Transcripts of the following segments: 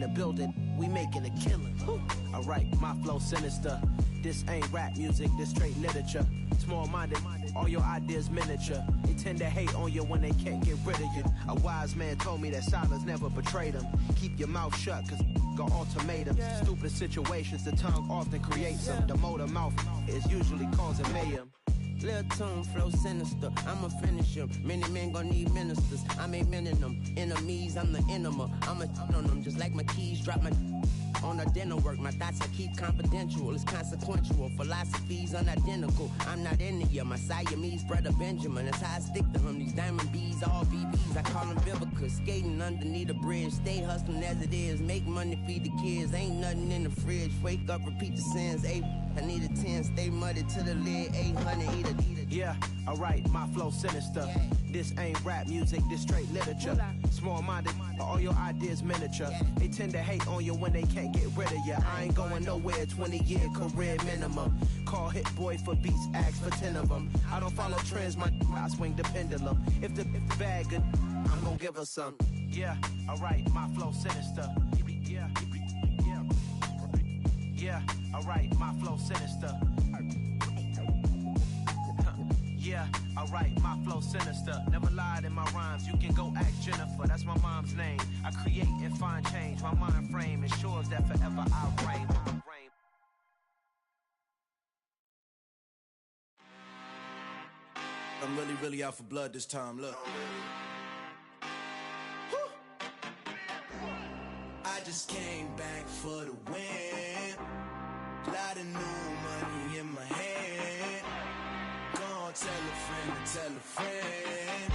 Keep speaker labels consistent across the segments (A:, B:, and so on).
A: the building, we making a killing. Alright, my flow sinister. This ain't rap music, this straight literature. Small-minded, all your ideas miniature. They tend to hate on you when they can't get rid of you. A wise man told me that silence never betrayed him. Keep your mouth shut, cause got ultimatums. Stupid situations, the tongue often creates them. The motor mouth is usually causing mayhem.
B: Lil' tune, flow sinister, I'ma finish him. Many men gon' need ministers, I'm aiming them. Enemies, I'm the enema, I'ma on them. Just like my keys, drop my on the dinner work. My thoughts I keep confidential, it's consequential. Philosophies unidentical, I'm not India. My Siamese brother Benjamin, that's how I stick to him. These diamond bees, all BBs, I call them Vivica. Skating underneath a bridge, stay hustling as it is. Make money, feed the kids, ain't nothing in the fridge. Wake up, repeat the sins, I need a 10, stay muddy to the lid, 800, eat it.
A: Yeah, alright, my flow sinister. This ain't rap music, this straight literature. Small-minded, all your ideas miniature. They tend to hate on you when they can't get rid of you. I ain't going nowhere, 20-year career minimum. Call Hit Boy for beats, ask for 10 of them. I don't follow trends, I swing the pendulum. If the bag good, I'm gonna give her some. Yeah, alright, my flow sinister. Yeah, alright, my flow sinister. Yeah, alright, my flow sinister. Never lied in my rhymes, you can go ask Jennifer, that's my mom's name. I create and find change, my mind frame ensures that forever I reign.
C: I'm really out for blood this time, look. I just came back for the win. Lot of new money in my hand. Tell a friend.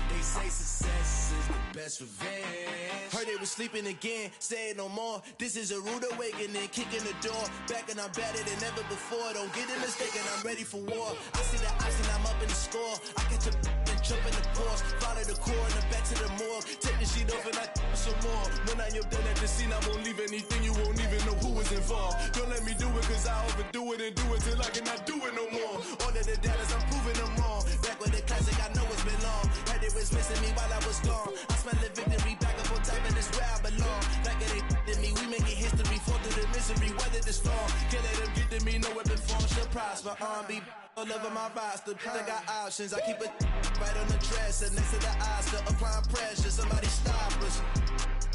C: They say success is the best revenge. Heard they was sleeping again, say it no more. This is a rude awakening, kicking the door. Back and I'm better than ever before. Don't get it mistaken, I'm ready for war. I see the option, I'm up in the score. I catch a and jump in the Porsche. Follow the core and the back to the morgue. Take the sheet off and I some more. When I am done at the scene, I won't leave anything. You won't even know who was involved. Don't let me do it, cause I overdo it and do it till I cannot do it no more. All of the doubters, I'm proving them wrong. Back with the classic, I know it's been long. Heard they was missing me while I was gone. I smell the victory back up on top, and it's where I belong. Like it ain't to me, we making history. Fall through the misery, weather the storm. Can't let them get to me, no weapon form should prosper. R&B all over my roster. I got options, I keep it right on the dresser. Next to the Oscar, applying pressure. Somebody stop us.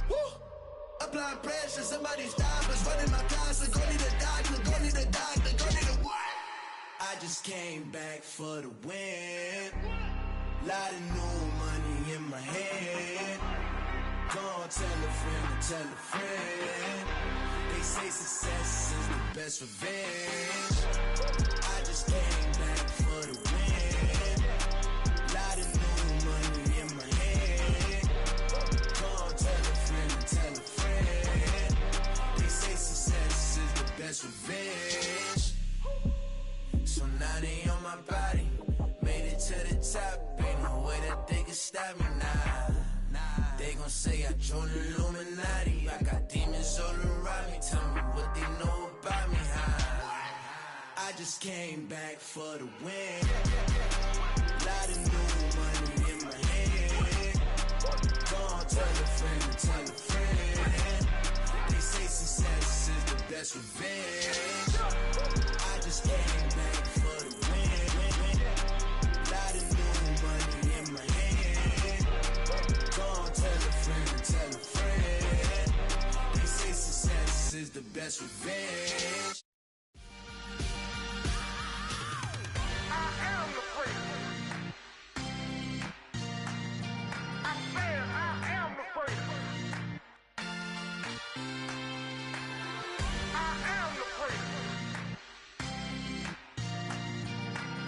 C: Woo! Applying pressure, somebody stop us. Running my closet, go need a doctor, go need a doctor, go need a what? I just came back for the win. Lot of new money in my hand. Go on, tell a friend. They say success is the best revenge. I just came back for the win. Lot of new money in my hand. Go on, tell a friend. They say success is the best revenge. So now they on my body, made it to the top. Ain't no way that they can stop me now. They gon' say I joined the Illuminati. I got demons all around me. Tell me what they know about me, huh? I just came back for the win. Lot of new money in my hand. Go on, tell a friend. They say success is the best revenge. I just came back for the win. Lot of new money in my hand. Go on, tell a friend. They say success is the best revenge.
D: I am the prince. I said I am the prince. I am the prince.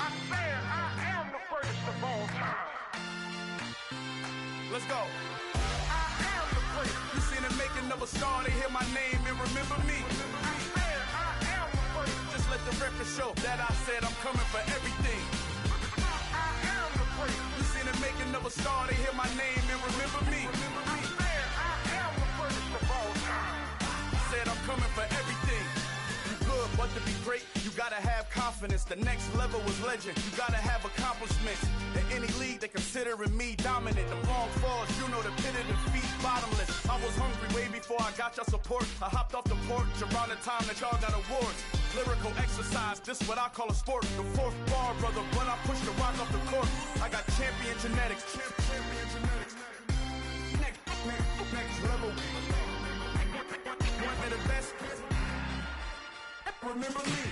D: I said I am the first of all time.
E: Let's go.
D: I am the prince.
E: You seen the making of a star, they hear my name and remember me.
D: I said I am the first.
E: Just let the record show that I said I'm coming for everything.
D: I am the prince.
E: You seen the making of a star, they hear my name and remember me.
D: I said I am the first of all time.
E: Said I'm coming for everything. You good, but to be great, you gotta have confidence. confidence. The next level was legend. You gotta have accomplishments. In any league, they considering me dominant. The long falls, you know the pit of defeat, bottomless. I was hungry way before I got your support. I hopped off the porch around the time that y'all got awards. Lyrical exercise, this what I call a sport. The fourth bar, brother, when I push the rock off the court. I got champion genetics. Champion genetics. Next level. One of the best. Remember me.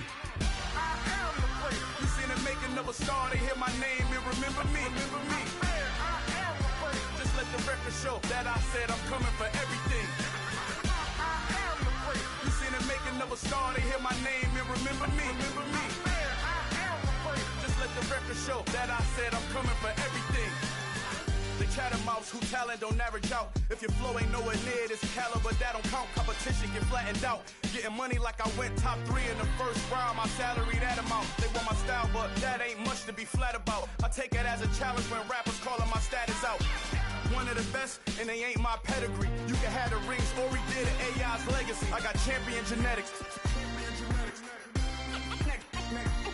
D: I am the place.
E: You seen the making of a star, they hear my name and remember me. Remember me.
D: I am the place.
E: Just let the record show that I said I'm coming for everything.
D: I am the place.
E: You seen the making of a star, they hear my name and remember me. Remember me.
D: I am the place.
E: Just let the record show that I said I'm coming for everything. The catamounts who talent don't average out. If your flow ain't nowhere near this caliber, that don't count. Competition get flattened out. Getting money like I went top 3 in the first round. My salary that amount. They want my style, but that ain't much to be flat about. I take it as a challenge when rappers calling my status out. One of the best, and they ain't my pedigree. You can have the rings, or we did it, AI's legacy. I got champion genetics.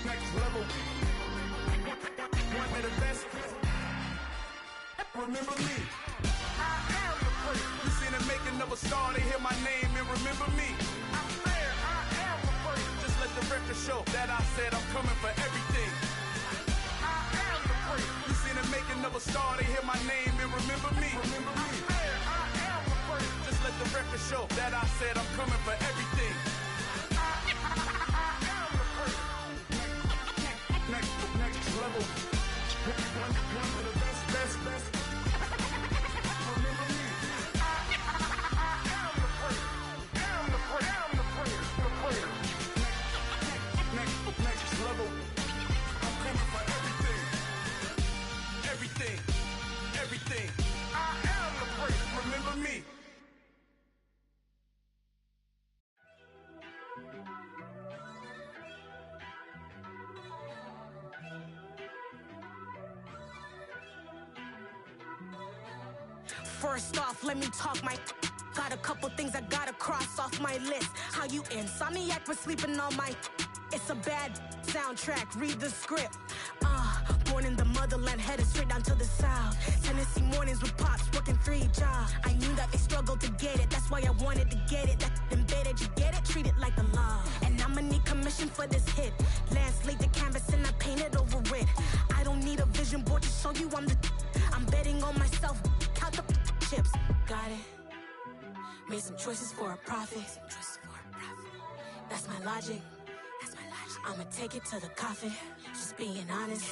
E: Next level. One of the best. Remember me.
D: I am the place.
E: You seen the making of a star, they hear my name and remember me.
D: I am the place.
E: Just let the record show that I said I'm coming for everything.
D: I am the place.
E: You seen the making of a star, they hear my name and remember me. Remember me.
D: I am the place.
E: Just let the record show that I said I'm coming for everything.
D: I am the place.
E: Next level. One of the best. Remember me.
D: I am the place. Am the place. The place.
E: Next level. I'm coming for everything. Everything.
D: I am the place.
E: Remember me.
F: First off, let me talk my. Got a couple things I gotta cross off my list. How you insomniac for sleeping on my. It's a bad soundtrack, read the script. Born in the motherland, headed straight down to the south. Tennessee mornings with pops, working 3 jobs. I knew that they struggled to get it, that's why I wanted to get it. That embedded, you get it, treat it like the law. And I'ma need commission for this hit. Lance laid the canvas and I painted over it. I don't need a vision board to show you I'm betting on myself, count the chips. Got it. Made some choices for a profit. That's my logic. I'ma take it to the coffin. Just being honest.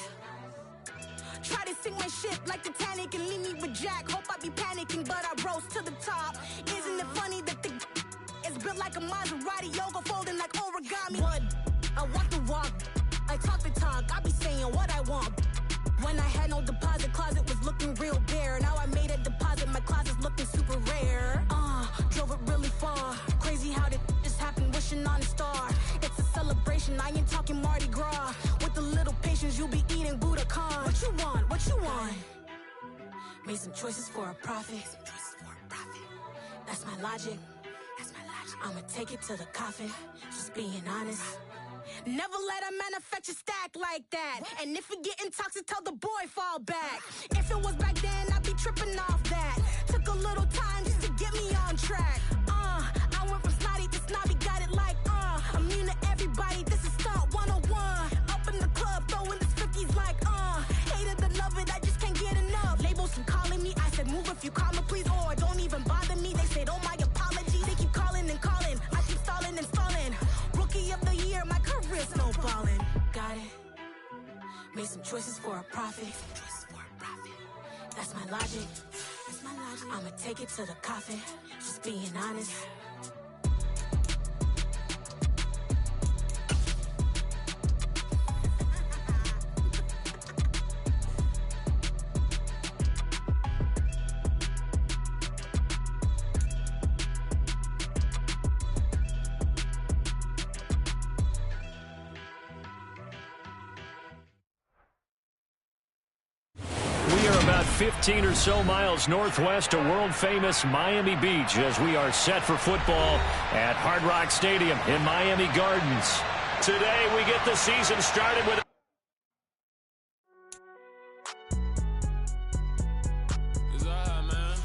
F: Try to sink my ship like Titanic and leave me with Jack. Hope I be panicking, but I rose to the top. Isn't it funny that the is built like a Maserati, yoga folding like origami? What? I walk the walk, I talk the talk. I be saying what I want. When I had no deposit, closet was looking real bare. Now I made a deposit, my closet's looking super rare. Drove it really far. Crazy how did just happen, wishing on a star. It's a celebration, I ain't talking Mardi Gras. With a little patience, you'll be eating Budokan. What you want? What you want? Made some choices for a profit. That's my logic. I'ma take it to the coffin. Just being honest. Never let a manufacture stack like that. And if we getting toxic, tell the boy fall back. If it was back then, I'd be tripping off that. Took a little time just to get me on track. I went from snotty to snobby, got it like immune to everybody, this is stunt 101. Up in the club, throwing the cookies like hate it or love it, I just can't get enough. Labels from calling me, I said move if you call me please, or don't even bother me. They said oh my apologies, they keep calling and calling. I keep stalling and stalling. Rookie of the year, my career snowballing. Got it. Made some choices for a profit. That's my logic. I'ma take it to the coffin. Just being honest.
G: We are about 15 or so miles northwest of world-famous Miami Beach as we are set for football at Hard Rock Stadium in Miami Gardens. Today, we get the season started with...
H: It's all right, man.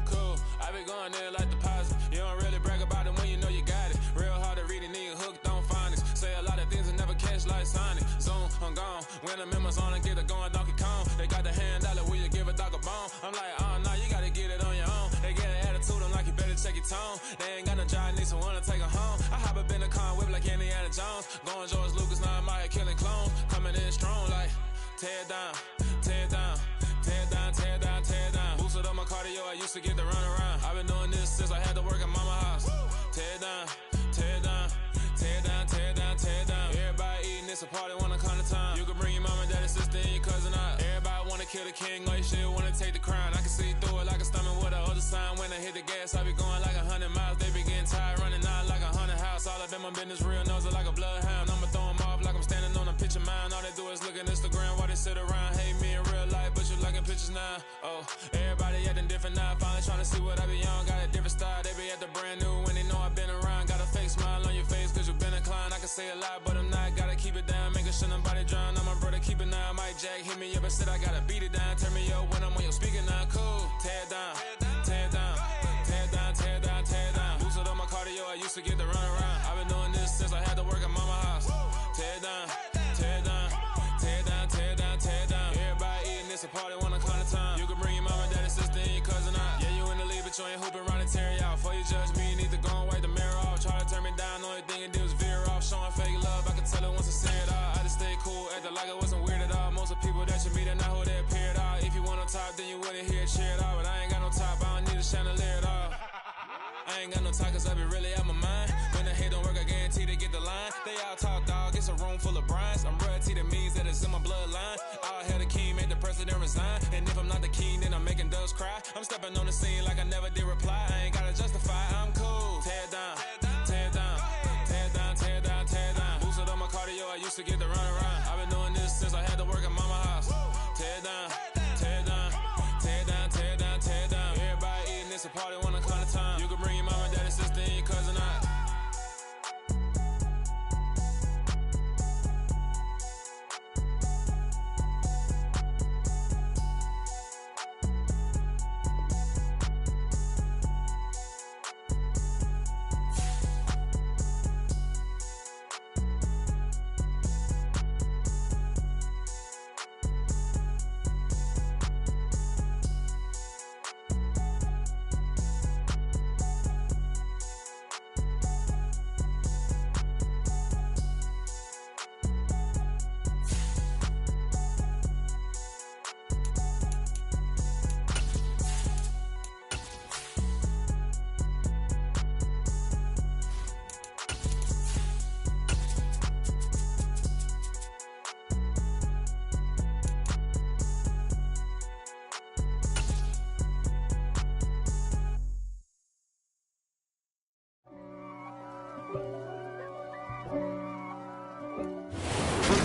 H: Cool. I be going there like deposit. You don't really brag about it when you know you got it. Real hard to read a nigga hooked on phonics. Say a lot of things and never catch like Sonic. Zoom, I'm gone. When the members on and get it going Donkey Kong. They got the hand dollar, will you give a dog a bone? I'm like, oh no, you gotta get it on your own. They get an attitude, I'm like, you better check your tone. They ain't got no job, need someone to take her home. I hop up in the car, whip like Indiana Jones. Going George Lucas, now I'm out here killing clones. Coming in strong like, tear down, tear down, tear down, tear down, tear down. Boosted up my cardio, I used to get to run around. I've been doing this since I had to work at mama house. Tear down, tear down, tear down, tear down, tear down. Everybody eating, it's a party, wanna come to time. You can bring your mama, daddy, sister, and your cousin out. Everybody wanna kill the king, or you shit wanna take the crown. I can see through it like a stomach with a other sign. When I hit the gas, I be going like 100 miles. They be getting tired, running out like 100 house. All up in my business, real nose like a bloodhound. I'ma throw 'em off like I'm standing on a picture mound. All they do is look at Instagram while they sit around. Hate me in real life, but you liking pictures now. Oh, everybody acting different now. Finally trying to see what I be on. Got a different style, they be at the brand new when they know I've been around. Got a fake smile on your face cause you been inclined. I can say a lot, but I'm not. Gotta keep it down, making sure nobody drown. I'm my brother, keep it now. Mike Jack hit me up and said I gotta beat it down. Turn me up when I'm on your speaker now. Cool, tear down, tear down, tear down, tear down, tear down. Boosted up my cardio, I used to get to run around. I've been doing this since I had to work at mama house. Tear down, tear down, tear down, tear down, tear down. Everybody eating, it's a party, wanna come to time. You can bring your mama, daddy, sister, and your cousin out. Yeah, you in the league, but you ain't hooping around and tearing out. Before you judge me, you need to go and wipe the mirror off. Try to turn me down, only thing it did was veer off. Showing fake love, I can tell it once I say it all. I just stay cool, acting like it wasn't weird at all. Most of the people that you meet are not who they appear at all. If you want on top, then you wouldn't hear it cheer at all. But I ain't got no top, I don't need a chandelier at all. I ain't got no talk cause I be really out my mind. When the hate don't work, I guarantee to get the line. They all talk dog, it's a room full of brinds. I'm royalty, that means that it's in my bloodline. All hell the king, made the president resign. And if I'm not the king, then I'm making doves cry. I'm stepping on the scene like I never did reply. I ain't gotta justify, I'm cool. Tear down, tear down, tear down, tear down, tear down. Boosted up my cardio, I used to get to run around. I've been doing this since I had to work at mama house. Tear down, tear down, tear down, tear down, tear down. Everybody eating, it's a party, wanna come to time. You can bring your mama, daddy, sister, and your cousin out.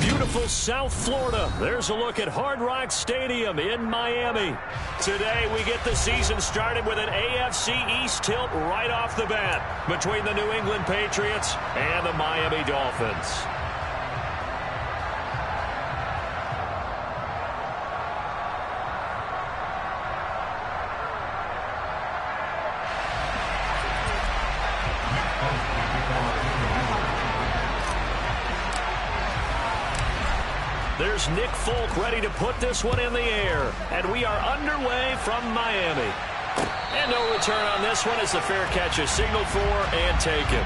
G: Beautiful South Florida. There's a look at Hard Rock Stadium in Miami. Today, we get the season started with an AFC East tilt right off the bat between the New England Patriots and the Miami Dolphins. There's Nick Folk ready to put this one in the air. And we are underway from Miami. And no return on this one as the fair catch is signaled for and taken.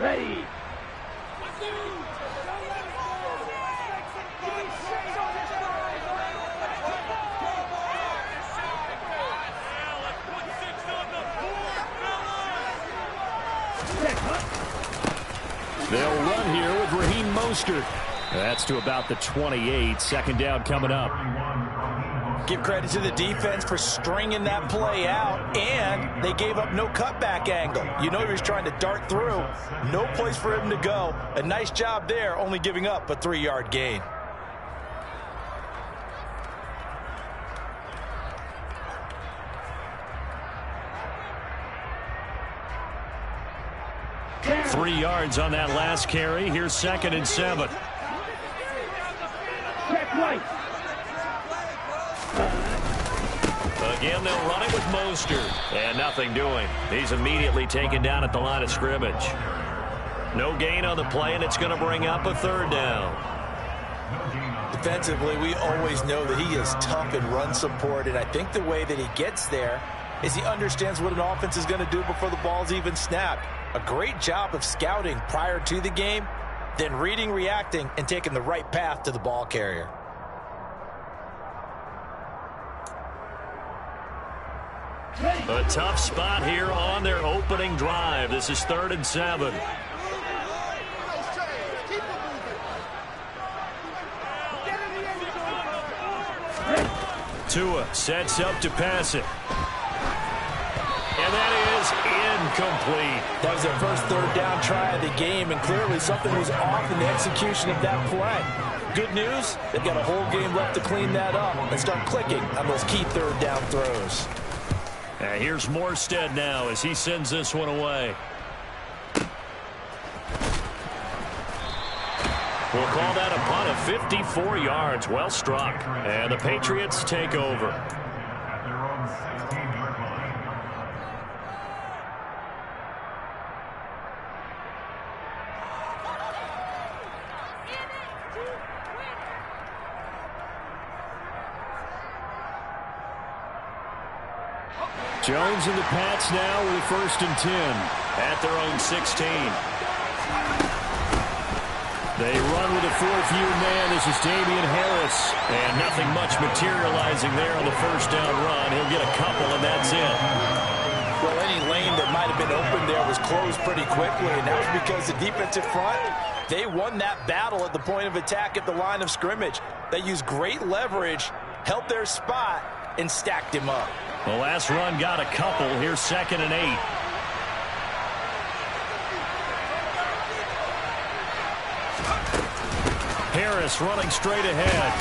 I: Ready.
G: They'll run here with Raheem Mostert. That's to about the 28. Second down coming up.
J: Give credit to the defense for stringing that play out, and they gave up no cutback angle. You know he was trying to dart through. No place for him to go. A nice job there, only giving up a 3-yard gain.
G: Yeah. 3 yards on that last carry. Here's 2nd and 7.
I: Check right.
G: Again, they'll run it with Mostert. And nothing doing. He's immediately taken down at the line of scrimmage. No gain on the play, and it's going to bring up a 3rd down.
J: Defensively, we always know that he is tough in run support, and I think the way that he gets there is he understands what an offense is going to do before the ball's even snapped. A great job of scouting prior to the game, then reading, reacting, and taking the right path to the ball carrier.
G: A tough spot here on their opening drive. This is 3rd and 7. Tua sets up to pass it. And that is incomplete.
J: That was their first 3rd down try of the game, and clearly something was off in the execution of that play. Good news, they've got a whole game left to clean that up and start clicking on those key 3rd down throws.
G: Here's Morstead now as he sends this one away. We'll call that a punt of 54 yards. Well struck. And the Patriots take over. Jones and the Pats now with a 1st and 10 at their own 16. They run with a 4th-year man. This is Damian Harris. And nothing much materializing there on the 1st down run. He'll get a couple, and that's it.
J: Well, any lane that might have been open there was closed pretty quickly, and that was because the defensive front, they won that battle at the point of attack at the line of scrimmage. They used great leverage, held their spot, and stacked him up.
G: The last run got a couple. Here's 2nd and 8. Harris running straight ahead.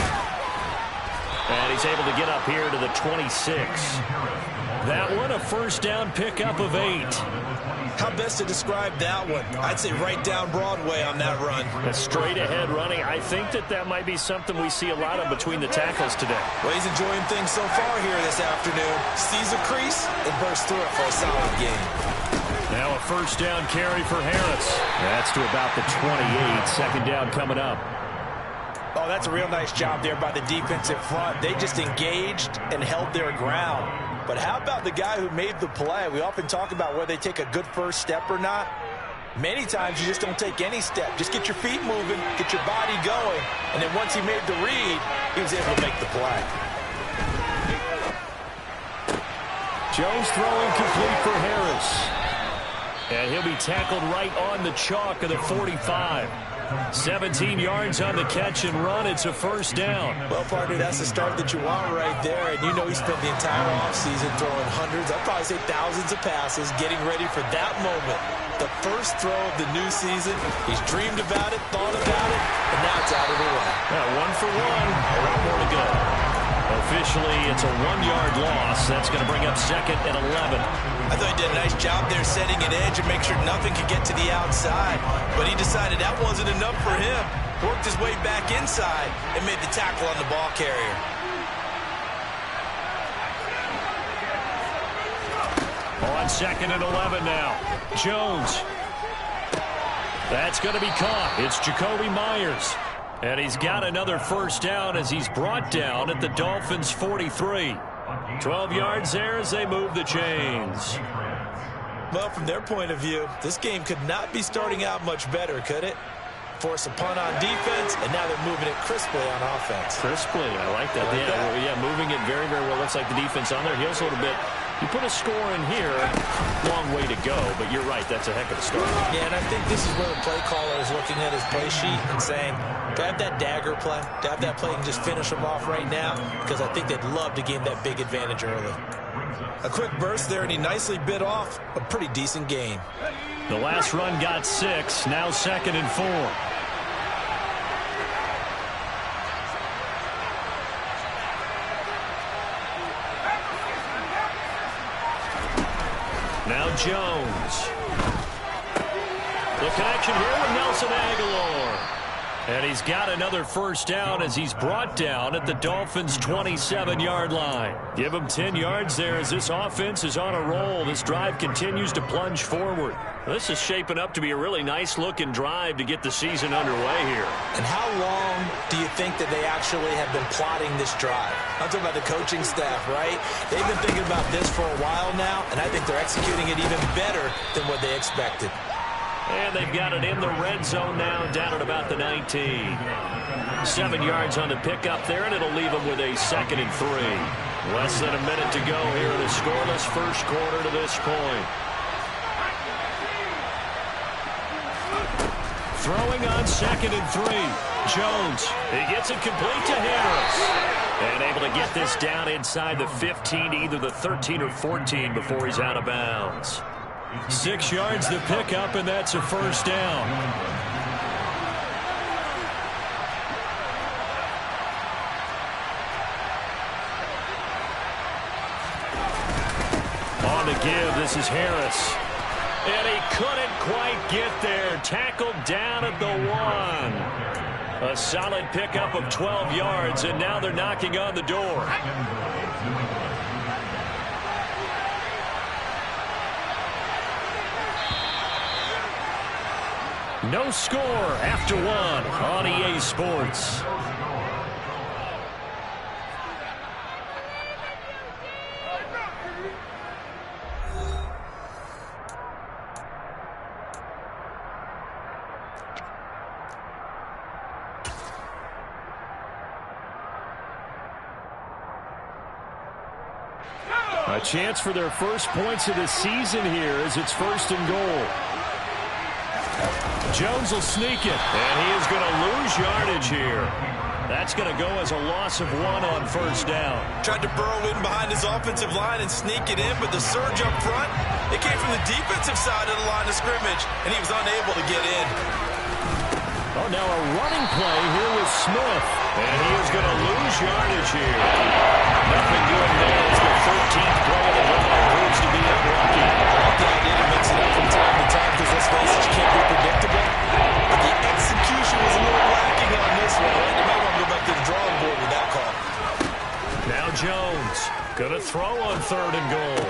G: And he's able to get up here to the 26. That one a 1st down pickup of 8.
J: How best to describe that one? I'd say right down Broadway on that run.
G: A straight ahead running. I think that might be something we see a lot of between the tackles today.
J: Well, he's enjoying things so far here this afternoon. Sees a crease and bursts through it for a solid game.
G: Now a 1st down carry for Harris. That's to about the 28. 2nd down coming up.
J: Oh, that's a real nice job there by the defensive front. They just engaged and held their ground. But how about the guy who made the play? We often talk about whether they take a good first step or not. Many times you just don't take any step. Just get your feet moving, get your body going, and then once he made the read, he was able to make the play.
G: Jones throwing complete for Harris. And he'll be tackled right on the chalk of the 45. 17 yards on the catch and run. It's a 1st down.
J: Well, partner, that's the start that you want right there. And you know he spent the entire offseason throwing hundreds, I'd probably say thousands of passes, getting ready for that moment. The first throw of the new season. He's dreamed about it, thought about it, and now it's out of the way.
G: Yeah, 1 for 1. A lot more to go. Officially, it's a 1-yard loss. That's going to bring up 2nd and 11.
J: I thought he did a nice job there setting an edge and make sure nothing could get to the outside. But he decided that wasn't enough for him. Worked his way back inside and made the tackle on the ball carrier.
G: On 2nd and 11 now. Jones. That's going to be caught. It's Jacoby Myers. And he's got another 1st down as he's brought down at the Dolphins' 43. 12 yards there as they move the chains.
J: Well, from their point of view, this game could not be starting out much better, could it? Force a punt on defense, and now they're moving it crisply on offense.
G: Crisply, I like that. Yeah, moving it very, very well. Looks like the defense on their heels a little bit. You put a score in here, long way to go, but you're right, that's a heck of a start.
J: Yeah, and I think this is where the play caller is looking at his play sheet and saying, do I have that dagger play? Do I have that play and just finish them off right now? Because I think they'd love to gain that big advantage early. A quick burst there, and he nicely bit off a pretty decent gain.
G: The last run got 6, now 2nd and 4. Now Jones. The connection here with Nelson Aguilar. And he's got another first down as he's brought down at the Dolphins' 27-yard line. Give him 10 yards there as this offense is on a roll. This drive continues to plunge forward. This is shaping up to be a really nice-looking drive to get the season underway here.
J: And how long do you think that they actually have been plotting this drive? I'm talking about the coaching staff, right? They've been thinking about this for a while now, and I think they're executing it even better than what they expected.
G: And they've got it in the red zone now, down at about the 19. 7 yards on the pickup there, and it'll leave them with a 2nd and 3. Less than a minute to go here in a scoreless first quarter to this point. Throwing on 2nd and 3. Jones, he gets it complete to Harris. And able to get this down inside the 15, either the 13 or 14 before he's out of bounds. 6 yards to pick up, and that's a first down. On to give, this is Harris. And he couldn't quite get there. Tackled down at the 1. A solid pickup of 12 yards, and now they're knocking on the door. No score after 1 on EA Sports. A chance for their first points of the season here as it's 1st and goal. Jones will sneak it, and he is going to lose yardage here. That's going to go as a loss of 1 on first down.
J: Tried to burrow in behind his offensive line and sneak it in, but the surge up front, it came from the defensive side of the line of scrimmage, and he was unable to get in.
G: Oh, now a running play here with Smith, and he is going to lose yardage here. Nothing good there. It's the 13th play of the drive. Proves to be unlucky.
J: I like the idea to mix it up from time to time because let's face it, you can't be predictable. But the execution was a little lacking on this one. Right? They might want to go back to the drawing board with that call.
G: Now Jones going to throw on 3rd and goal.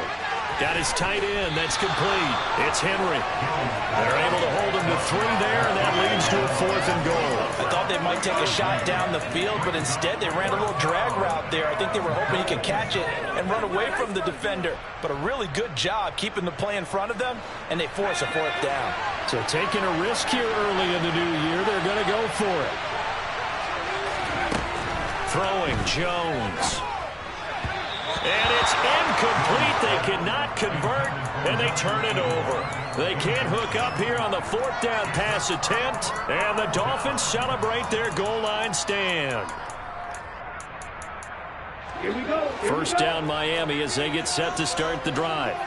G: Got his tight end. That's complete. It's Henry. They're able to hold him to 3 there, and that leads to a 4th and goal.
J: I thought they might take a shot down the field, but instead they ran a little drag route there. I think they were hoping he could catch it and run away from the defender. But a really good job keeping the play in front of them, and they force a 4th down.
G: So taking a risk here early in the new year, they're going to go for it. Throwing Jones. And it's incomplete. They cannot convert, and they turn it over. They can't hook up here on the 4th down pass attempt, and the Dolphins celebrate their goal line stand. First down Miami as they get set to start the drive.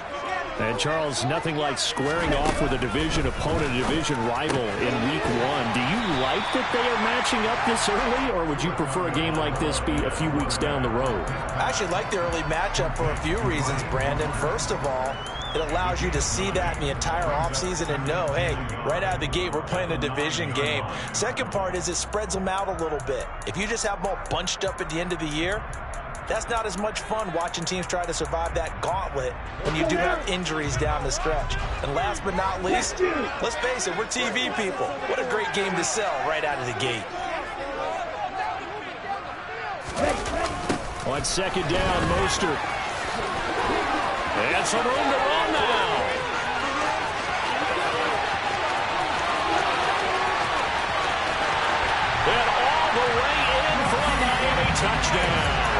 G: And Charles, nothing like squaring off with a division opponent, a division rival in week 1. Do you like that they are matching up this early, or would you prefer a game like this be a few weeks down the road?
J: I actually like the early matchup for a few reasons, Brandon. First of all, it allows you to see that in the entire offseason and know, hey, right out of the gate, we're playing a division game. Second part is it spreads them out a little bit. If you just have them all bunched up at the end of the year, that's not as much fun watching teams try to survive that gauntlet when you do have injuries down the stretch. And last but not least, let's face it, we're TV people. What a great game to sell right out of the gate.
G: On 2nd down, Mostert. And some room to run now. touchdown.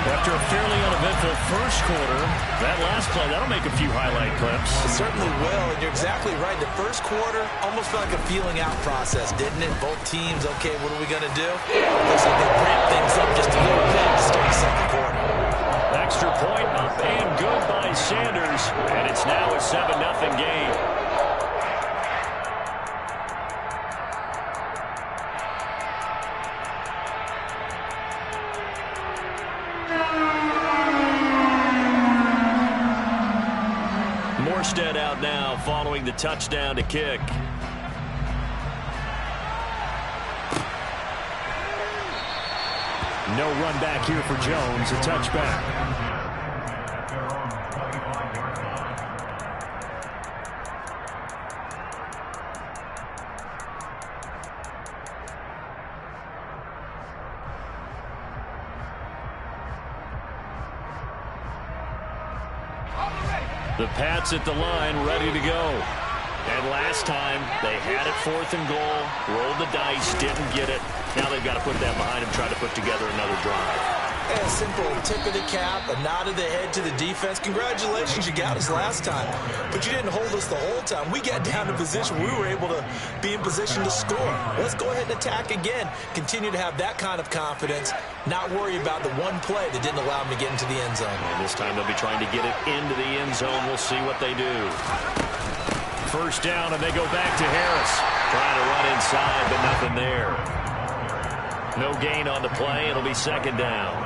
G: After a fairly uneventful first quarter, that last play, that'll make a few highlight clips.
J: It certainly will, and you're exactly right. The first quarter almost felt like a feeling out process, didn't it? Both teams, okay, what are we going to do? Looks like they ramped things up just a little bit to start the second quarter.
G: Extra point up and good by Sanders, and it's now a 7-0 game. Morstead out now following the touchdown to kick. No run back here for Jones, a touchback. The Pats at the line, ready to go. And last time, they had it 4th and goal, rolled the dice, didn't get it. Now they've got to put that behind them, try to put together another drive.
J: A simple tip of the cap, a nod of the head to the defense. Congratulations, you got us last time. But you didn't hold us the whole time. We got down to position. We were able to be in position to score. Let's go ahead and attack again. Continue to have that kind of confidence. Not worry about the one play that didn't allow them to get into the end zone.
G: And this time they'll be trying to get it into the end zone. We'll see what they do. First down, and they go back to Harris. Trying to run inside, but nothing there. No gain on the play. It'll be second down.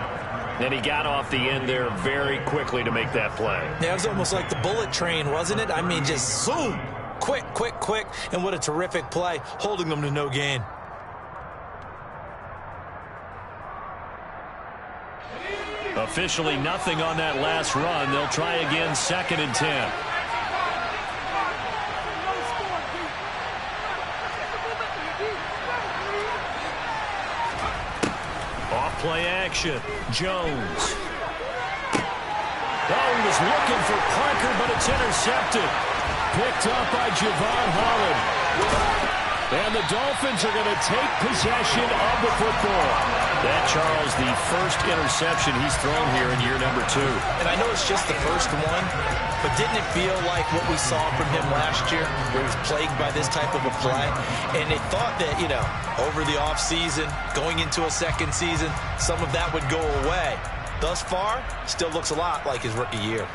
G: And he got off the end there very quickly to make that play.
J: Yeah, it was almost like the bullet train, wasn't it? I mean, just zoom. Quick, quick, quick. And what a terrific play, holding them to no gain.
G: Officially nothing on that last run. They'll try again, 2nd and 10. Play action. Jones. Oh, he was looking for Parker, but it's intercepted. Picked up by Javon Holland. And the Dolphins are going to take possession of the football. That, Charles, the first interception he's thrown here in year number 2.
J: And I know it's just the first one, but didn't it feel like what we saw from him last year, where he was plagued by this type of a play? And they thought that, you know, over the offseason, going into a second season, some of that would go away. Thus far, still looks a lot like his rookie year.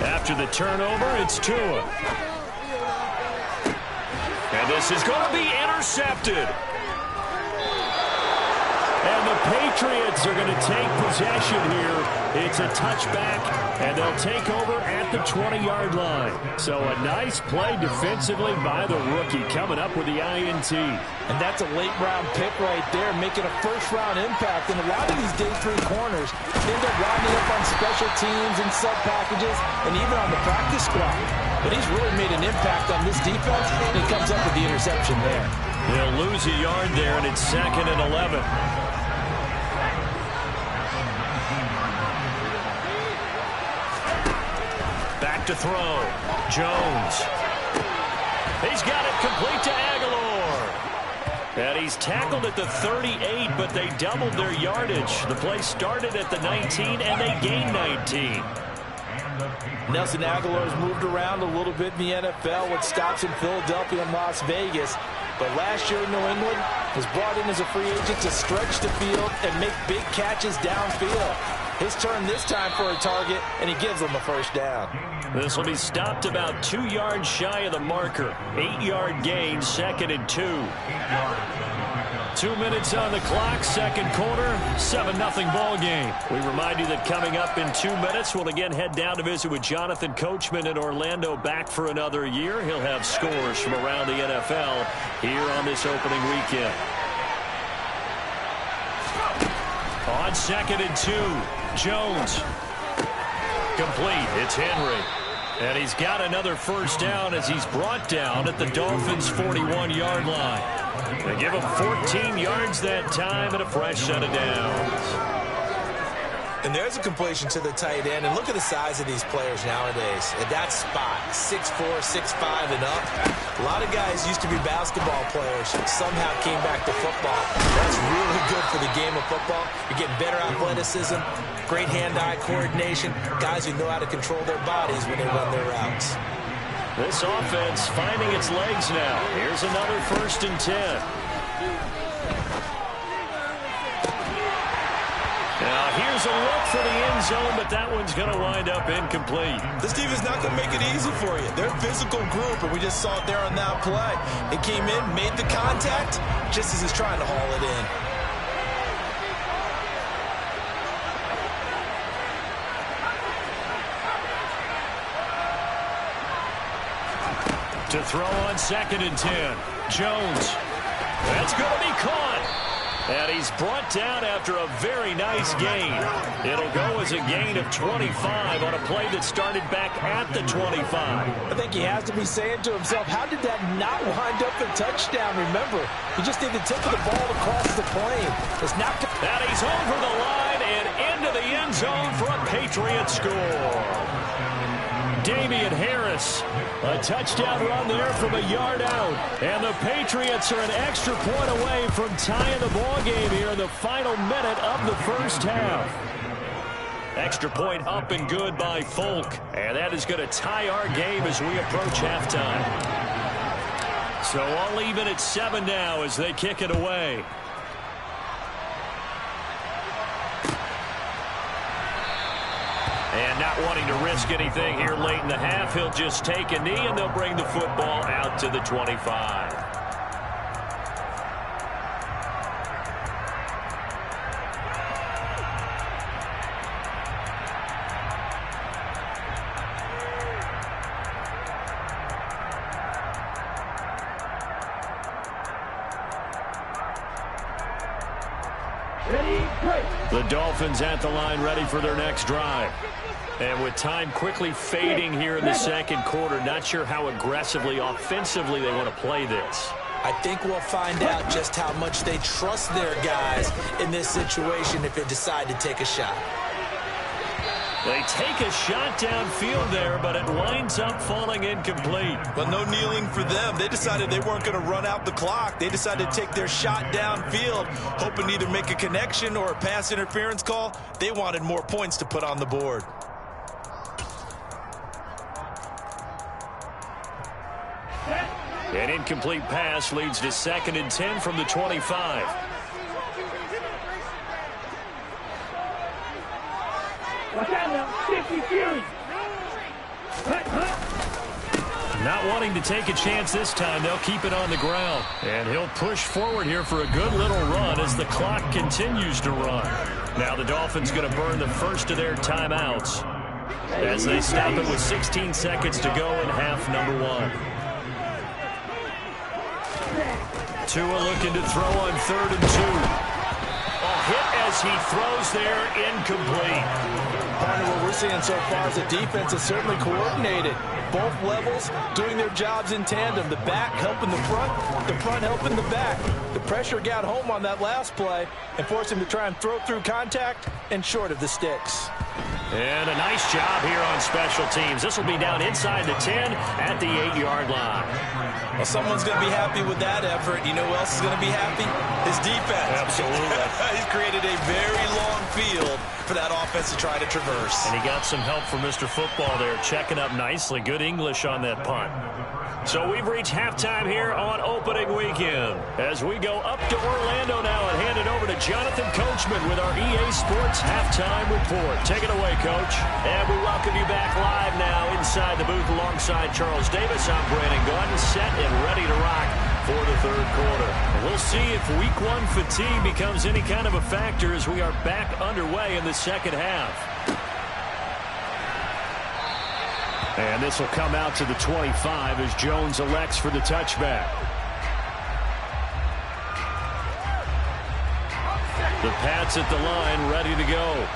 G: After the turnover, it's Tua. And this is going to be intercepted. And the Patriots are going to take possession here. It's a touchback, and they'll take over at the 20-yard line. So a nice play defensively by the rookie, coming up with the INT.
I: And that's a late-round pick right there, making a first-round impact. And a lot of these day 3 corners end up winding up on special teams and sub-packages and even on the practice squad. But he's really made an impact on this defense, and he comes up with the interception there.
G: They'll lose a yard there, and it's 2nd and 11. Back to throw. Jones. He's got it complete to Aguilar. And he's tackled at the 38, but they doubled their yardage. The play started at the 19, and they gained 19.
I: Nelson Aguilar's moved around a little bit in the NFL with stops in Philadelphia and Las Vegas. But last year in New England was brought in as a free agent to stretch the field and make big catches downfield. His turn this time for a target, and he gives them a first down.
G: This will be stopped about 2 yards shy of the marker. 8-yard gain, 2nd and 2. 2 minutes on the clock, second quarter, 7-0 ball game. We remind you that coming up in 2 minutes, we'll again head down to visit with Jonathan Coachman in Orlando, back for another year. He'll have scores from around the NFL here on this opening weekend. On 2nd and 2, Jones. Complete. It's Henry. And he's got another first down as he's brought down at the Dolphins' 41-yard line. They give him 14 yards that time and a fresh set of downs.
J: And there's a completion to the tight end. And look at the size of these players nowadays. At that spot, 6'4", 6'5", and up. A lot of guys used to be basketball players, somehow came back to football. That's really good for the game of football. You're getting better athleticism, great hand-eye coordination, guys who know how to control their bodies when they run their routes.
G: This offense finding its legs now. Here's another 1st and 10. Now here's a look for the end zone, but that one's going to wind up incomplete.
J: This team is not going to make it easy for you. They're a physical group, and we just saw it there on that play. It came in, made the contact, just as he's trying to haul it in.
G: To throw on 2nd and 10. Jones. That's going to be caught. And he's brought down after a very nice gain. It'll go as a gain of 25 on a play that started back at the 25.
J: I think he has to be saying to himself, how did that not wind up a touchdown? Remember, he just did the tip of the ball across the plane. It's not.
G: And he's over the line and into the end zone for a Patriot score. Damian Harris, a touchdown run there from a yard out. And the Patriots are an extra point away from tying the ball game here in the final minute of the first half. Extra point up and good by Folk. And that is going to tie our game as we approach halftime. So all even at 7 now as they kick it away. And not wanting to risk anything here late in the half, he'll just take a knee and they'll bring the football out to the 25. The Dolphins at the line ready for their next drive. And with time quickly fading here in the second quarter, not sure how aggressively, offensively they want to play this.
J: I think we'll find out just how much they trust their guys in this situation if they decide to take a shot.
G: They take a shot downfield there, but it winds up falling incomplete.
J: Well, no kneeling for them. They decided they weren't going to run out the clock. They decided to take their shot downfield, hoping to either make a connection or a pass interference call. They wanted more points to put on the board.
G: An incomplete pass leads to 2nd and 10 from the 25. Not wanting to take a chance this time, they'll keep it on the ground. And he'll push forward here for a good little run as the clock continues to run. Now the Dolphins going to burn the first of their timeouts as they stop it with 16 seconds to go in half number 1. Tua looking to throw on 3rd and 2. A hit as he throws there, incomplete.
J: Partner, what we're seeing so far is the defense is certainly coordinated. Both levels doing their jobs in tandem. The back helping the front helping the back. The pressure got home on that last play and forced him to try and throw through contact and short of the sticks.
G: And a nice job here on special teams. This will be down inside the 10 at the 8-yard line.
J: Well, someone's going to be happy with that effort. You know who else is going to be happy? His defense.
G: Absolutely.
J: He's created a very long field for that offense to try to traverse.
G: And he got some help from Mr. Football there, checking up nicely. Good English on that punt. So we've reached halftime here on opening weekend. As we go up to Orlando now and hand it over to Jonathan Coachman with our EA Sports Halftime Report. Take it away, Coach. And we welcome you back live now inside the booth alongside Charles Davis. I'm Brandon Gordon, set and ready to rock for the third quarter. We'll see if week 1 fatigue becomes any kind of a factor as we are back underway in the second half. And this will come out to the 25 as Jones elects for the touchback. The Pats at the line, ready to go.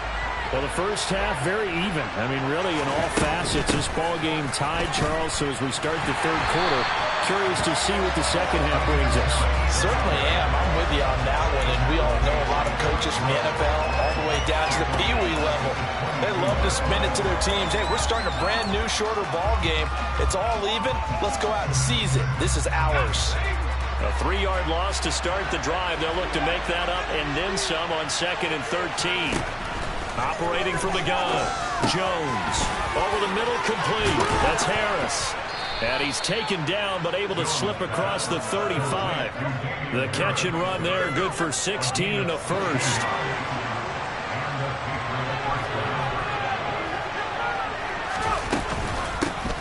G: Well, the first half, very even. I mean, really, in all facets, this ball game tied, Charles. So as we start the third quarter, curious to see what the second half brings us.
J: Certainly am. I'm with you on that one. And we all know a lot of coaches from the NFL all the way down to the Pee Wee level. They love to spin it to their teams. Hey, we're starting a brand new, shorter ball game. It's all even. Let's go out and seize it. This is ours.
G: A 3-yard loss to start the drive. They'll look to make that up and then some on 2nd and 13. Operating from the gun, Jones. Over the middle, complete. That's Harris. And he's taken down, but able to slip across the 35. The catch and run there, good for 16 and a first.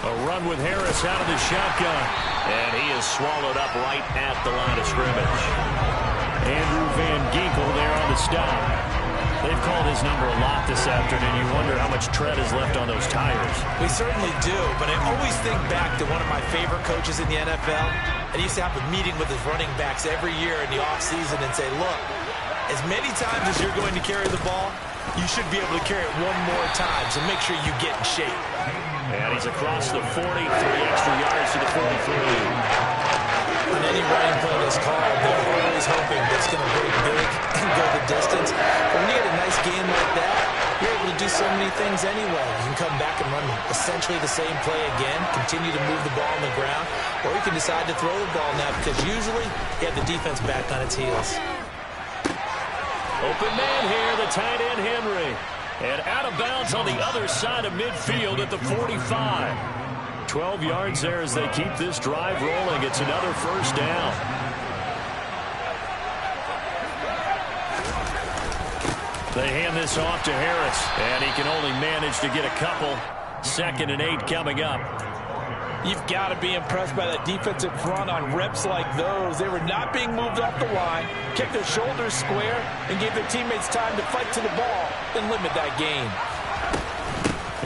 G: A run with Harris out of the shotgun. And he is swallowed up right at the line of scrimmage. Andrew Van Ginkel there on the stop. They've called his number a lot this afternoon. You wonder how much tread is left on those tires.
J: We certainly do, but I always think back to one of my favorite coaches in the NFL. And he used to have a meeting with his running backs every year in the offseason and say, look, as many times as you're going to carry the ball, you should be able to carry it one more time, so make sure you get in shape.
G: And he's across the 40, 3 extra yards to the 43.
J: On any running play that's called, they're always hoping that's going to break big and go the distance. But when you get a nice game like that, you're able to do so many things anyway. You can come back and run essentially the same play again, continue to move the ball on the ground, or you can decide to throw the ball now because usually you have the defense back on its heels.
G: Open man here, the tight end Henry. And out of bounds on the other side of midfield at the 45. 12 yards there as they keep this drive rolling. It's another first down. They hand this off to Harris, and he can only manage to get a couple. 2nd and 8 coming up.
J: You've got to be impressed by that defensive front on reps like those. They were not being moved off the line, kept their shoulders square, and gave their teammates time to fight to the ball and limit that gain.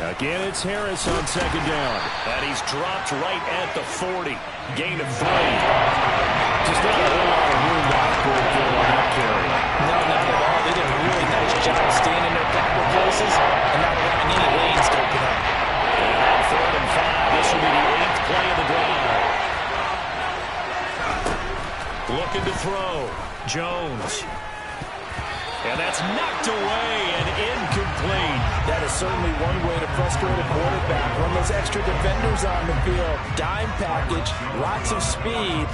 G: Again, it's Harris on 2nd down. And he's dropped right at the 40. Gain of 3. Just not a whole lot of room to operate for on that carry.
J: No, not at all. They did a really nice job staying in their proper places and not allowing any lanes to open up.
G: And on 3rd and 5, this will be the 8th play of the drive. Looking to throw. Jones. And that's knocked away and incomplete.
J: That is certainly one way to frustrate a quarterback. Run those extra defenders on the field. Dime package, lots of speed,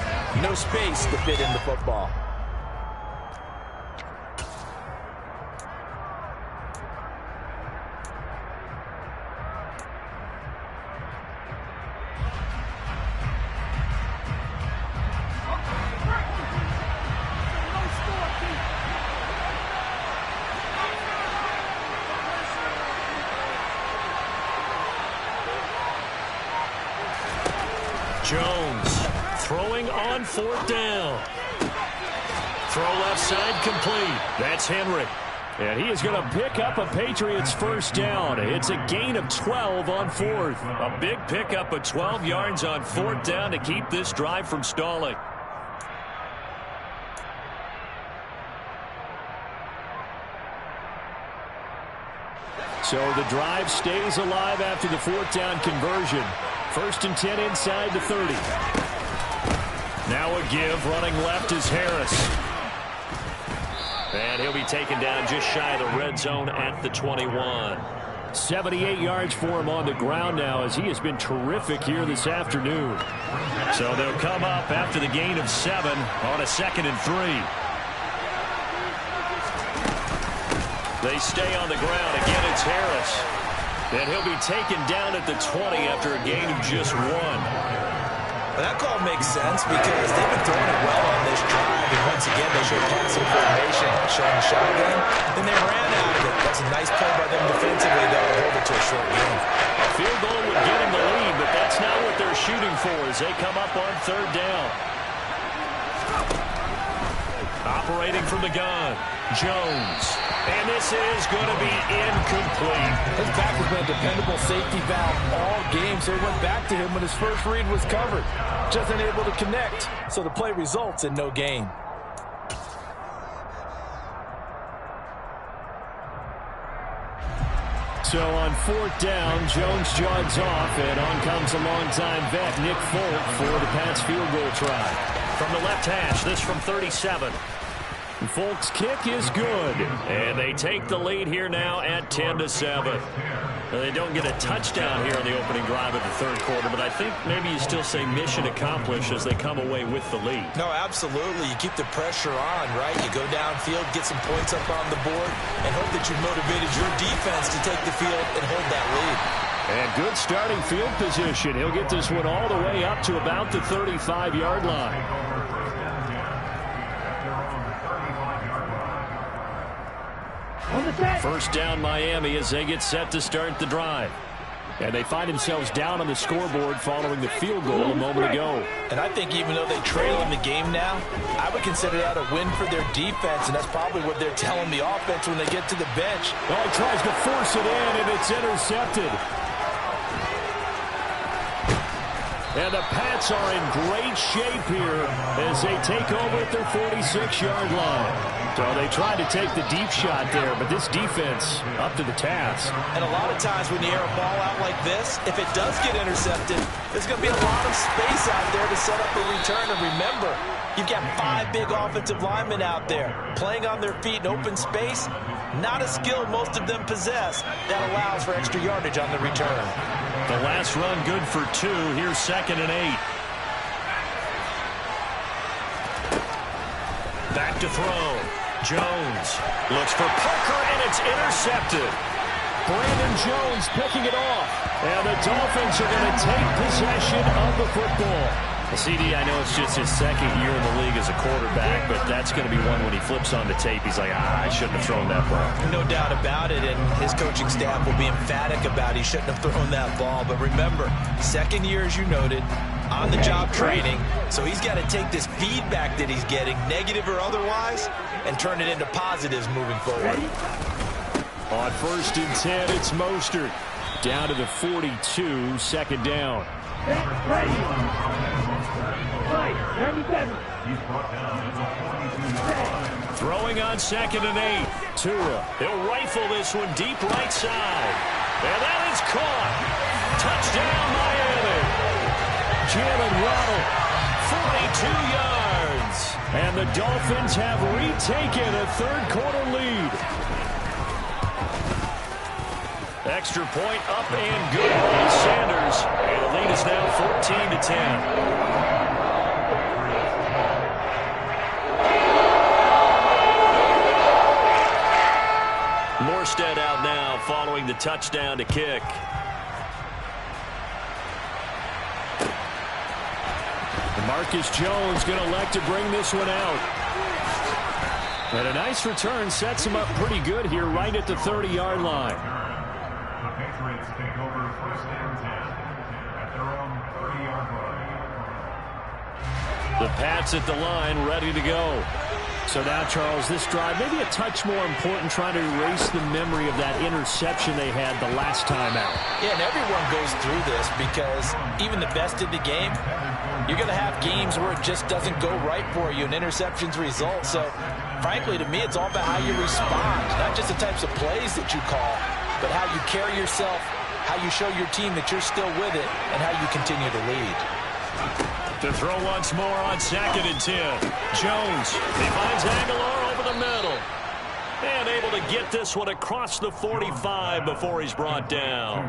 J: no space to fit in the football.
G: Jones throwing on 4th down. Throw left side complete. That's Henry. And he is going to pick up a Patriots first down. It's a gain of 12 on 4th. A big pickup of 12 yards on 4th down to keep this drive from stalling. So the drive stays alive after the 4th down conversion. 1st and 10 inside the 30. Now a give. Running left is Harris. And he'll be taken down just shy of the red zone at the 21. 78 yards for him on the ground now as he has been terrific here this afternoon. So they'll come up after the gain of 7 on a 2nd and 3. They stay on the ground. Again, it's Harris. And he'll be taken down at the 20 after a gain of just 1.
J: Well, that call makes sense because they've been throwing it well on this drive. And once again, they showed passing formation, showing the shotgun. Then they ran out of it. That's a nice play by them defensively, though, to hold it to a short game.
G: A field goal would get him the lead, but that's not what they're shooting for as they come up on 3rd down. Operating from the gun, Jones. And this is going to be incomplete.
J: His back has been a dependable safety valve all game, so he went back to him when his first read was covered. Just unable to connect, so the play results in no gain.
G: So on 4th down, Jones jogs off, and on comes a longtime vet, Nick Folk, for the Pats field goal try. From the left hash, this from 37. Folk's kick is good, and they take the lead here now at 10-7. They don't get a touchdown here on the opening drive of the third quarter, but I think maybe you still say mission accomplished as they come away with the lead.
J: No, absolutely. You keep the pressure on, right? You go downfield, get some points up on the board, and hope that you've motivated your defense to take the field and hold that lead.
G: And good starting field position. He'll get this one all the way up to about the 35-yard line. First down Miami as they get set to start the drive. And they find themselves down on the scoreboard following the field goal a moment ago.
J: And I think even though they trail in the game now, I would consider that a win for their defense, and that's probably what they're telling the offense when they get to the bench.
G: Well, he tries to force it in, and it's intercepted. And the Pats are in great shape here as they take over at their 46-yard line. So they tried to take the deep shot there, but this defense up to the task.
J: And a lot of times when you air a ball out like this, if it does get intercepted, there's going to be a lot of space out there to set up a return. And remember, you've got 5 big offensive linemen out there playing on their feet in open space. Not a skill most of them possess that allows for extra yardage on the return.
G: The last run good for 2. Here's 2nd and 8. Back to throw. Jones looks for Parker, and it's intercepted. Brandon Jones picking it off. And the Dolphins are going to take possession of the football. Well, CD, I know it's just his 2nd year in the league as a quarterback, but that's going to be one when he flips on the tape. He's like, I shouldn't have thrown that ball.
J: No doubt about it, and his coaching staff will be emphatic about he shouldn't have thrown that ball. But remember, 2nd year, as you noted, on-the-job training, so he's got to take this feedback that he's getting, negative or otherwise, and turn it into positives moving forward.
G: On 1st and 10, it's Mostert. Down to the 42, 2nd down. Throwing on 2nd and 8. Tua, he'll rifle this one deep right side. And that is caught. Touchdown, Miami. Jalen Waddle, 42 yards. And the Dolphins have retaken a third-quarter lead. Extra point up and good by Sanders. And the lead is now 14-10. Morstead out now following the touchdown to kick. And Marcus Jones going to elect to bring this one out. And a nice return sets him up pretty good here right at the 30-yard line.
D: The Patriots take over 1st and 10 at their own 30-yard line.
G: The Pats at the line ready to go. So now, Charles, this drive maybe a touch more important, trying to erase the memory of that interception they had the last time out.
J: Yeah, and everyone goes through this because even the best in the game, you're going to have games where it just doesn't go right for you and interceptions result. So, frankly, to me, it's all about how you respond, not just the types of plays that you call, but how you carry yourself, how you show your team that you're still with it, and how you continue to lead.
G: To throw once more on 2nd and 10. Jones, he finds Aguilar over the middle. And able to get this one across the 45 before he's brought down.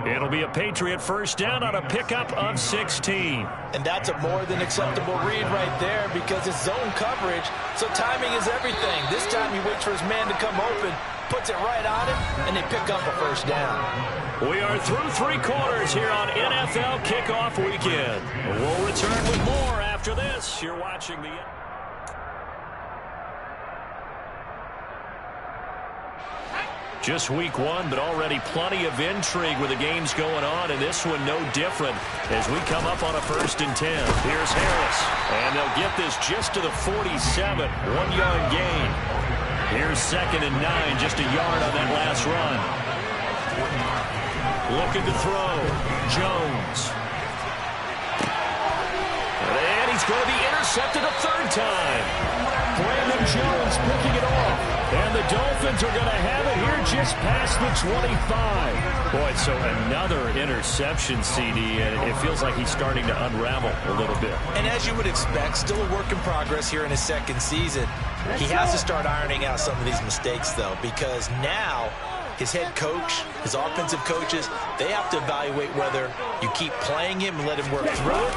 G: It'll be a Patriot first down on a pickup of 16.
J: And that's a more than acceptable read right there because it's zone coverage, so timing is everything. This time he waits for his man to come open, puts it right on him, and they pick up a first down.
G: We are through 3 quarters here on NFL Kickoff Weekend. We'll return with more after this. You're watching the... Just week 1, but already plenty of intrigue with the games going on, and this one no different as we come up on a 1st and 10. Here's Harris, and they'll get this just to the 47, 1-yard gain. Here's 2nd and 9, just a yard on that last run. Looking to throw, Jones. And he's going to be intercepted a 3rd time. Brandon Jones picking it off. And the Dolphins are going to have it here just past the 25. Boy, so another interception, CD, and it feels like he's starting to unravel a little bit.
J: And as you would expect, still a work in progress here in his second season. He has to start ironing out some of these mistakes, though, because now his head coach, his offensive coaches, they have to evaluate whether you keep playing him and let him work through it,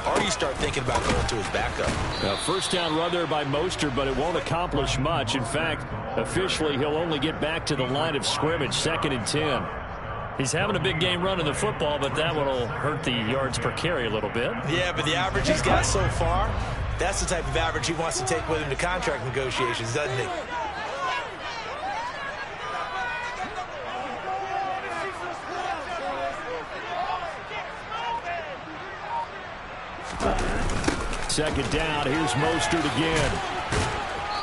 J: or you start thinking about going to his backup.
G: First down run there by Mostert, but it won't accomplish much. In fact, officially, he'll only get back to the line of scrimmage, 2nd and 10. He's having a big game running the football, but that one will hurt the yards per carry a little bit. Yeah,
J: but the average he's got so far, that's the type of average he wants to take with him to contract negotiations, doesn't he?
G: Second down, here's Mostert again.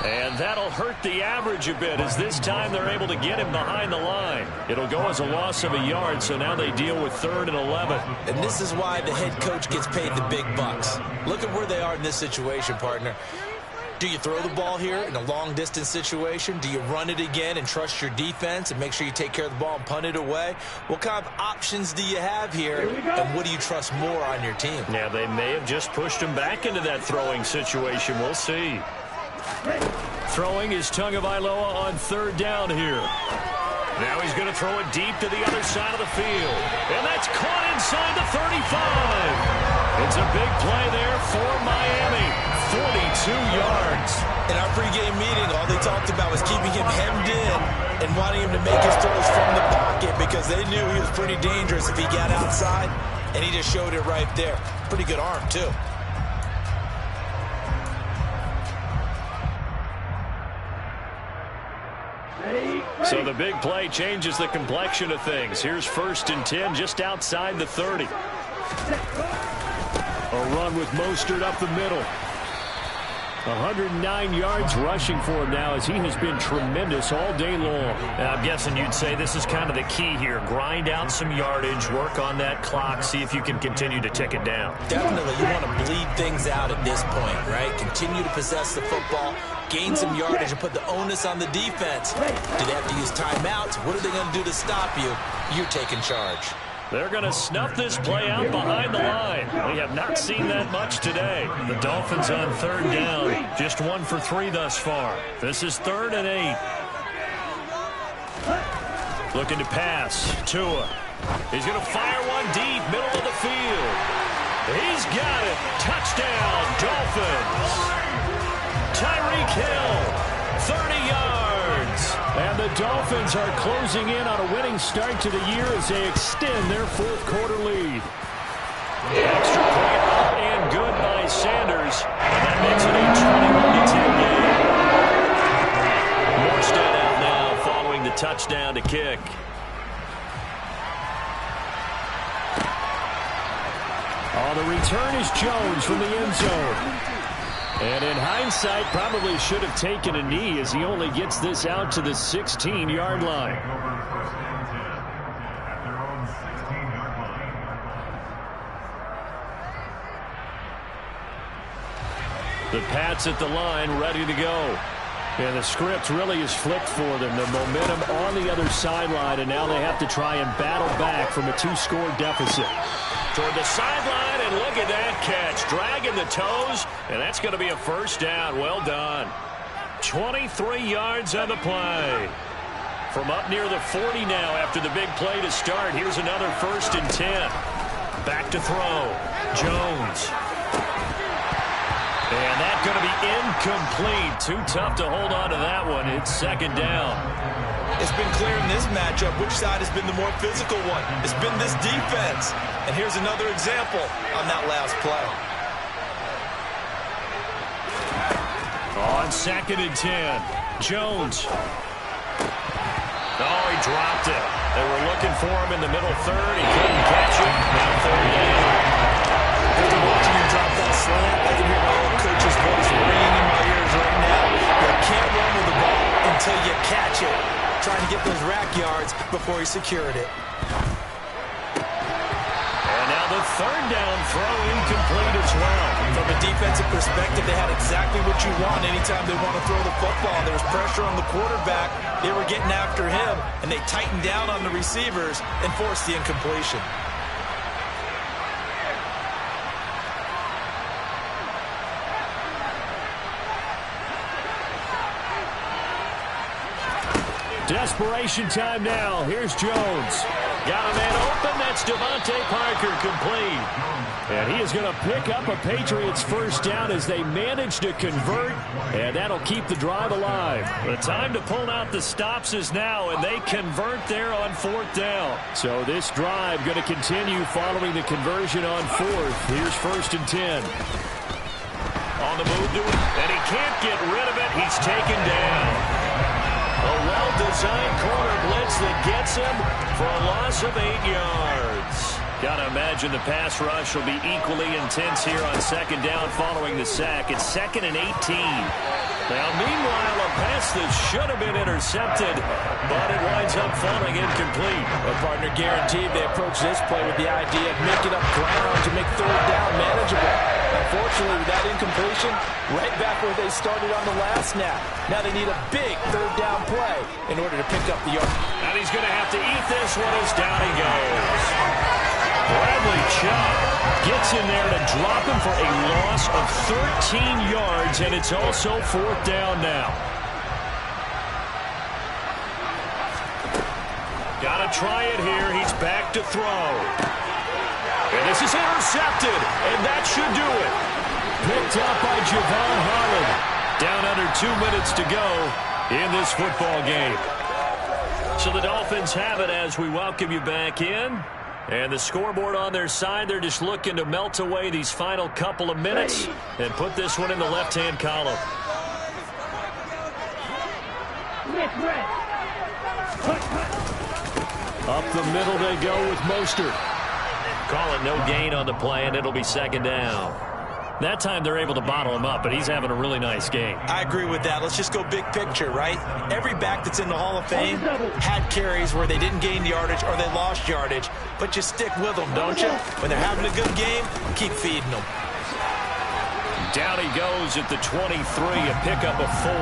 G: And that'll hurt the average a bit, as this time they're able to get him behind the line. It'll go as a loss of a yard, so now they deal with 3rd and 11.
J: And this is why the head coach gets paid the big bucks. Look at where they are in this situation, partner. Do you throw the ball here in a long-distance situation? Do you run it again and trust your defense and make sure you take care of the ball and punt it away? What kind of options do you have here, and what do you trust more on your team?
G: Yeah, they may have just pushed him back into that throwing situation. We'll see. Throwing is Tagovailoa on 3rd down here. Now he's going to throw it deep to the other side of the field. And that's caught inside the 35. It's a big play there for Miami. 42 yards.
J: In our pregame meeting, all they talked about was keeping him hemmed in and wanting him to make his throws from the pocket because they knew he was pretty dangerous if he got outside, and he just showed it right there. Pretty good arm, too.
G: So the big play changes the complexion of things. Here's 1st and 10 just outside the 30. A run with Mostert up the middle. 109 yards rushing for him now, as he has been tremendous all day long. And I'm guessing you'd say this is kind of the key here. Grind out some yardage, work on that clock, see if you can continue to tick it down.
J: Definitely. You want to bleed things out at this point, right? Continue to possess the football, gain some yardage, and put the onus on the defense. Do they have to use timeouts? What are they going to do to stop you? You're taking charge.
G: They're going to snuff this play out behind the line. We have not seen that much today. The Dolphins on 3rd down. Just 1 for 3 thus far. This is 3rd and 8. Looking to pass. Tua. He's going to fire one deep, middle of the field. He's got it. Touchdown, Dolphins. Tyreek Hill, 30 yards. And the Dolphins are closing in on a winning start to the year as they extend their 4th quarter lead. Extra point up and good by Sanders. And that makes it a 21-10 game. Morstead out now following the touchdown to kick. On the return is Jones from the end zone. And in hindsight, probably should have taken a knee as he only gets this out to the 16-yard line. The Pats at the line, ready to go. And the script really is flipped for them. The momentum on the other sideline, and now they have to try and battle back from a 2-score deficit. Toward the sideline, and look at that catch. Dragging the toes, and that's going to be a 1st down. Well done. 23 yards on the play. From up near the 40 now after the big play to start. Here's another 1st and 10. Back to throw. Jones. And that's going to be incomplete. Too tough to hold on to that one. It's 2nd down.
J: It's been clear in this matchup which side has been the more physical one. It's been this defense. And here's another example on that last play.
G: On 2nd and 10, Jones. Oh, he dropped it. They were looking for him in the middle 3rd. He couldn't catch it. Now 3rd down.
J: After watching him drop that slant, I can hear my old coach's voice ringing in my ears right now. You can't run with the ball until you catch it. Trying to get those rack yards before he secured it.
G: And now the third down throw incomplete as well.
J: From a defensive perspective, they had exactly what you want anytime they want to throw the football. There was pressure on the quarterback. They were getting after him, and they tightened down on the receivers and forced the incompletion.
G: Desperation time now. Here's Jones. Got a man open. That's Devontae Parker, complete. And he is going to pick up a Patriots first down as they manage to convert, and that'll keep the drive alive. The time to pull out the stops is now, and they convert there on fourth down. So this drive going to continue following the conversion on fourth. Here's 1st and 10. On the move to it, and he can't get rid of it. He's taken down. A well-designed corner blitz that gets him for a loss of 8 yards. Gotta imagine the pass rush will be equally intense here on 2nd down following the sack. It's 2nd and 18. Now, meanwhile, a pass that should have been intercepted, but it winds up falling incomplete.
J: A partner guaranteed they approach this play with the idea of making up ground to make 3rd down manageable. Unfortunately, with that incompletion, right back where they started on the last snap. Now they need a big 3rd down play in order to pick up the yard.
G: And he's going to have to eat this one as down he goes. Bradley Chubb gets in there to drop him for a loss of 13 yards, and it's also 4th down now. Got to try it here. He's back to throw. And this is intercepted, and that should do it. Picked up by Javon Holland. Down under 2 minutes to go in this football game. So the Dolphins have it as we welcome you back in. And the scoreboard on their side, they're just looking to melt away these final couple of minutes and put this one in the left-hand column. Up the middle they go with Mostert. Call it no gain on the play, and it'll be 2nd down. That time they're able to bottle him up, but he's having a really nice game.
J: I agree with that. Let's just go big picture, right? Every back that's in the Hall of Fame had carries where they didn't gain yardage or they lost yardage, but you stick with them, don't you? When they're having a good game, keep feeding them.
G: Down he goes at the 23, a pickup of 4.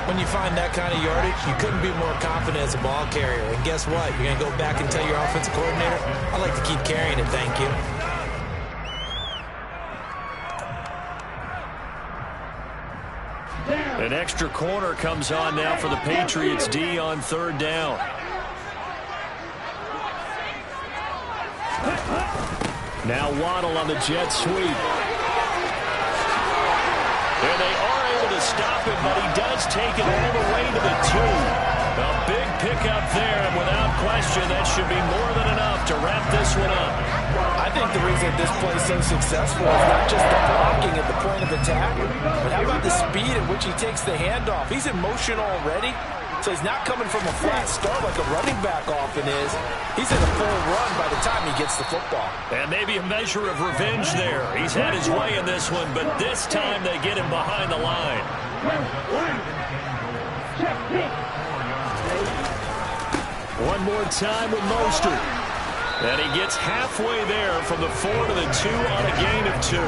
J: When you find that kind of yardage, you couldn't be more confident as a ball carrier. And guess what? You're going to go back and tell your offensive coordinator, I'd like to keep carrying it, thank you.
G: An extra corner comes on now for the Patriots D on 3rd down. Now Waddle on the jet sweep. And they are able to stop him, but he does take it all the way to the 2. A big pickup there, and without question, that should be more than enough to wrap this one up.
J: I think the reason this play is so successful is not just the blocking at the point of attack, but how about the speed at which he takes the handoff? He's in motion already, so he's not coming from a flat start like a running back often is. He's in a full run by the time he gets the football.
G: And maybe a measure of revenge there. He's had his way in this one, but this time they get him behind the line. One more time with Mostert. And he gets halfway there from the 4 to the 2 on a gain of 2.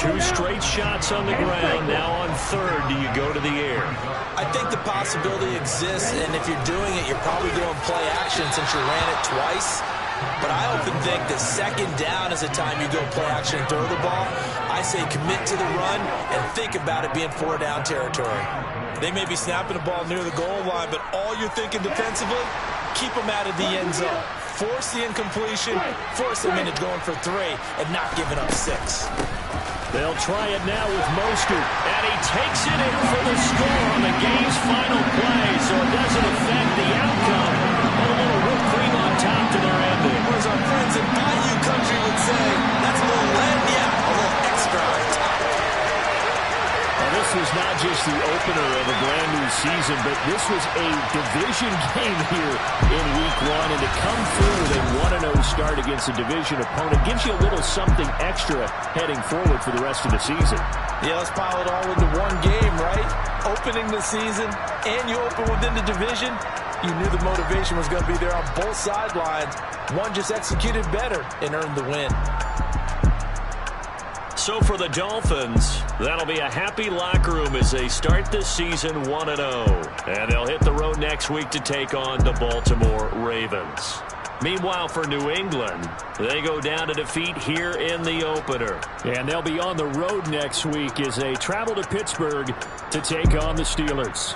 G: 2 straight shots on the ground. Now on 3rd, do you go to the air?
J: I think the possibility exists, and if you're doing it, you're probably doing play action since you ran it twice. But I often think that 2nd down is the time you go play action and throw the ball. I say commit to the run and think about it being 4-down territory. They may be snapping the ball near the goal line, but all you're thinking defensively, keep them out of the end zone. Force the incompletion, force them into going for 3, and not giving up 6.
G: They'll try it now with Mostert, and he takes it in for the score on the game's final play, so it doesn't affect the outcome. A little whipped cream on top to their ending.
J: Or as our friends in Bayou Country would say, that's a little lagniappe, a little extra on top.
G: This was not just the opener of a brand new season, but this was a division game here in week 1. And to come through with a 1-0 start against a division opponent gives you a little something extra heading forward for the rest of the season.
J: Yeah, let's pile it all into one game, right? Opening the season, and you open within the division. You knew the motivation was going to be there on both sidelines. One just executed better and earned the win.
G: So for the Dolphins, that'll be a happy locker room as they start this season 1-0. And they'll hit the road next week to take on the Baltimore Ravens. Meanwhile, for New England, they go down to defeat here in the opener.
K: And they'll be on the road next week as they travel to Pittsburgh to take on the Steelers.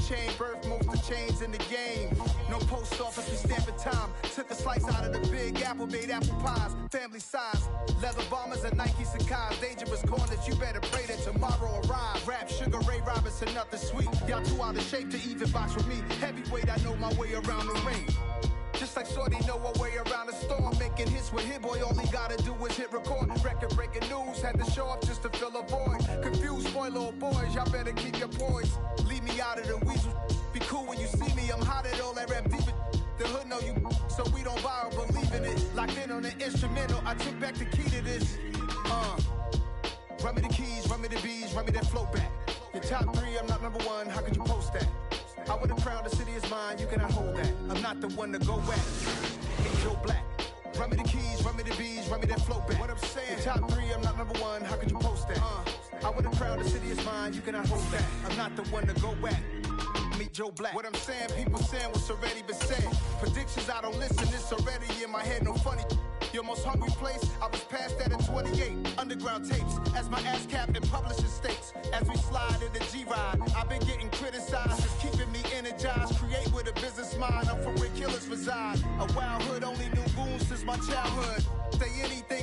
L: chain birth most of chains in the game. No post office, we stamping time. Took a slice out of the big apple, made apple pies. Family size, leather bombers and Nike Sacai's. Dangerous corners, you better pray that tomorrow arrive. Rap, Sugar Ray Robinson, nothing sweet. Y'all too out of shape to even box with me. Heavyweight, I know my way around the ring. Just like Shorty know her way around the storm. Making hits with Hit Boy, all he gotta do is hit record. Record breaking news, had to show up just to fill a void. Confused boy, little boys, y'all better keep your poise. Leave me out of the weasel. Be cool when you see me, I'm hot at all that rap deep. The hood know you, so we don't borrow, believe in it. Locked in on the instrumental, I took back the key to this. Run me the keys, run me the bees, run me that flow back. Your top three, I'm not number one, how could you post that? I would have crowned the city is mine, you cannot hold that. I'm not the one to go back. Hey, Joe Black. Run me the keys, run me the bees, run me that flow back. What I'm saying, your top three, I'm not number one, how could you post that? I would have crowned the city is mine, you cannot hold that. I'm not the one to go back. Meet Joe Black. What I'm saying, people saying what's already been said. Predictions, I don't listen, it's already in my head, no funny. Your most hungry place, I was past that at 28. Underground tapes, as my ass cap in publishing states. As we slide in the G-Ride, I've been getting criticized. It's keeping me energized, create with a business mind. I'm from where killers reside. A wild hood, only knew goons since my childhood. Say anything